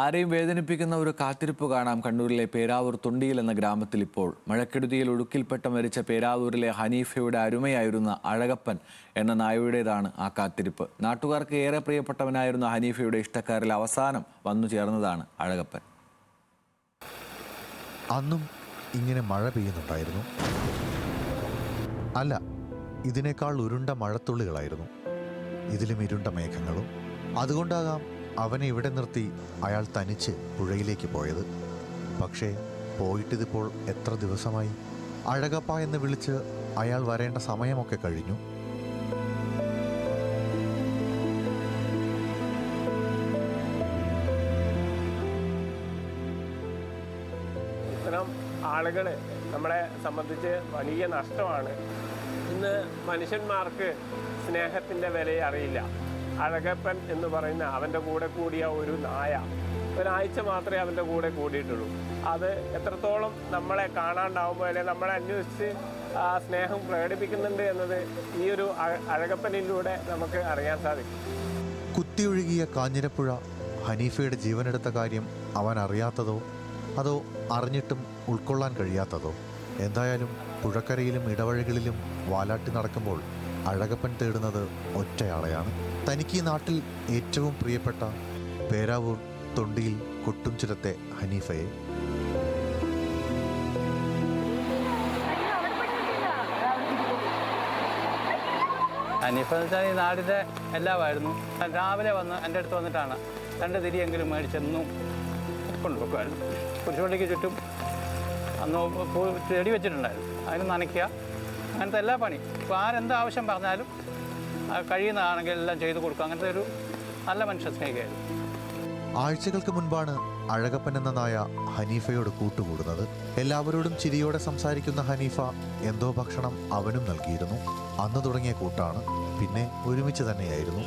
ആരെയും വേദനിപ്പിക്കുന്ന ഒരു കാത്തിരിപ്പ് കാണാം കണ്ണൂരിലെ പേരാവൂർ തൊണ്ടിയിൽ എന്ന ഗ്രാമത്തിൽ ഇപ്പോൾ. മഴക്കെടുതിയിൽ ഒഴുക്കിൽപ്പെട്ട് മരിച്ച പേരാവൂരിലെ ഹനീഫയുടെ അരുമയായിരുന്ന അഴകപ്പൻ എന്ന നായയുടേതാണ് ആ കാത്തിരിപ്പ്. നാട്ടുകാർക്ക് ഏറെ പ്രിയപ്പെട്ടവനായിരുന്ന ഹനീഫയുടെ ഇഷ്ടക്കാരിൽ അവസാനം വന്നു ചേർന്നതാണ് അഴകപ്പൻ. അന്നും ഇങ്ങനെ മഴ പെയ്യുന്നുണ്ടായിരുന്നു. അല്ല, ഇതിനേക്കാൾ ഉരുണ്ട മഴത്തുള്ളികളായിരുന്നു. ഇതിലും ഇരുണ്ട മേഘങ്ങളും. അതുകൊണ്ടാകാം അവനെ ഇവിടെ നിർത്തി അയാൾ തനിച്ച് പുഴയിലേക്ക് പോയത്. പക്ഷേ പോയിട്ടിതിപ്പോൾ എത്ര ദിവസമായി? അഴകപ്പ എന്ന് വിളിച്ച് അയാൾ വരേണ്ട സമയമൊക്കെ കഴിഞ്ഞു. ഇത്തരം ആളുകൾ നമ്മളെ സംബന്ധിച്ച് വലിയ നഷ്ടമാണ്. ഇന്ന് മനുഷ്യന്മാർക്ക് സ്നേഹത്തിൻ്റെ വിലയെ അറിയില്ല. അഴകപ്പൻ എന്ന് പറയുന്ന അവൻ്റെ കൂടെ കൂടിയ ഒരു നായ, ഒരാഴ്ച മാത്രമേ അവൻ്റെ കൂടെ കൂടിയിട്ടുള്ളൂ. അത് എത്രത്തോളം നമ്മളെ കാണാണ്ടാവുമ്പോൾ അല്ലെങ്കിൽ നമ്മളെ അന്വേഷിച്ച് സ്നേഹം പ്രകടിപ്പിക്കുന്നുണ്ട് എന്നത് ഈ ഒരു അഴകപ്പനിലൂടെ നമുക്ക് അറിയാൻ സാധിക്കും. കുത്തിയൊഴുകിയ കാഞ്ഞിരപ്പുഴ ഹനീഫയുടെ ജീവനെടുത്ത കാര്യം അവൻ അറിയാത്തതോ അതോ അറിഞ്ഞിട്ടും ഉൾക്കൊള്ളാൻ കഴിയാത്തതോ? എന്തായാലും പുഴക്കരയിലും ഇടവഴികളിലും വാലാട്ടി നടക്കുമ്പോൾ അഴകപ്പൻ തേടുന്നത് ഒറ്റയാളെയാണ്. തനിക്ക് ഈ നാട്ടിൽ ഏറ്റവും പ്രിയപ്പെട്ട പേരാവൂർ തൊണ്ടിയിൽ കൊട്ടുംചുരത്തെ ഹനീഫയെ. ഹനീഫ എന്ന് വെച്ചാൽ ഈ നാടിൻ്റെ എല്ലാമായിരുന്നു. രാവിലെ വന്ന് എൻ്റെ അടുത്ത് വന്നിട്ടാണ് 2 തിരിയെങ്കിലും മേടിച്ചെന്നും കൊണ്ടുപോക്കുമായിരുന്നു. കുരിശുപള്ളിക്ക് ചുറ്റും അന്ന് ചെടി വെച്ചിട്ടുണ്ടായിരുന്നു, അതിന് നനയ്ക്കുക, അങ്ങനത്തെ എല്ലാ പണി. ഇപ്പോൾ ആരെന്ത് ആവശ്യം പറഞ്ഞാലും കഴിയുന്നതാണെങ്കിൽ എല്ലാം ചെയ്തു കൊടുക്കുക. അങ്ങനത്തെ ഒരു നല്ല മനുഷ്യ സ്നേഹിയായിരുന്നു. ആഴ്ചകൾക്ക് മുൻപാണ് അഴകപ്പൻ എന്ന നായ ഹനീഫയോട് കൂട്ടുകൂടുന്നത്. എല്ലാവരോടും ചിരിയോടെ സംസാരിക്കുന്ന ഹനീഫ എന്തോ ഭക്ഷണം അവനും നൽകിയിരുന്നു. അന്ന് തുടങ്ങിയ കൂട്ടാണ്, പിന്നെ ഒരുമിച്ച് തന്നെയായിരുന്നു.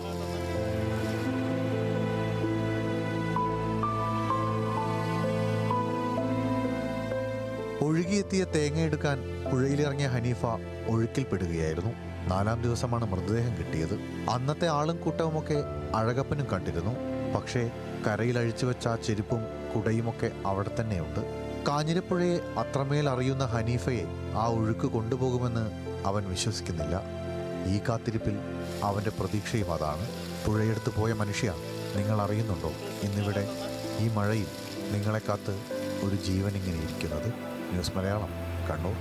ഒഴുകിയെത്തിയ തേങ്ങയെടുക്കാൻ പുഴയിലിറങ്ങിയ ഹനീഫ ഒഴുക്കിൽപ്പെടുകയായിരുന്നു. 4-ാം ദിവസമാണ് മൃതദേഹം കിട്ടിയത്. അന്നത്തെ ആളും കൂട്ടവുമൊക്കെ അഴകപ്പനും കണ്ടിരുന്നു. പക്ഷേ കരയിൽ അഴിച്ചുവെച്ച ആ ചെരുപ്പും കുടയുമൊക്കെ അവിടെ തന്നെയുണ്ട്. കാഞ്ഞിരപ്പുഴയെ അത്രമേൽ അറിയുന്ന ഹനീഫയെ ആ ഒഴുക്ക് കൊണ്ടുപോകുമെന്ന് അവൻ വിശ്വസിക്കുന്നില്ല. ഈ കാത്തിരിപ്പിൽ അവൻ്റെ പ്രതീക്ഷയും അതാണ്. പുഴയെടുത്ത് പോയ മനുഷ്യ, നിങ്ങൾ അറിയുന്നുണ്ടോ ഇന്നിവിടെ ഈ മഴയിൽ നിങ്ങളെ കാത്ത് ഒരു ജീവൻ ഇങ്ങനെ ഇരിക്കുന്നത്? ന്യൂസ് മലയാളം, കണ്ണൂർ.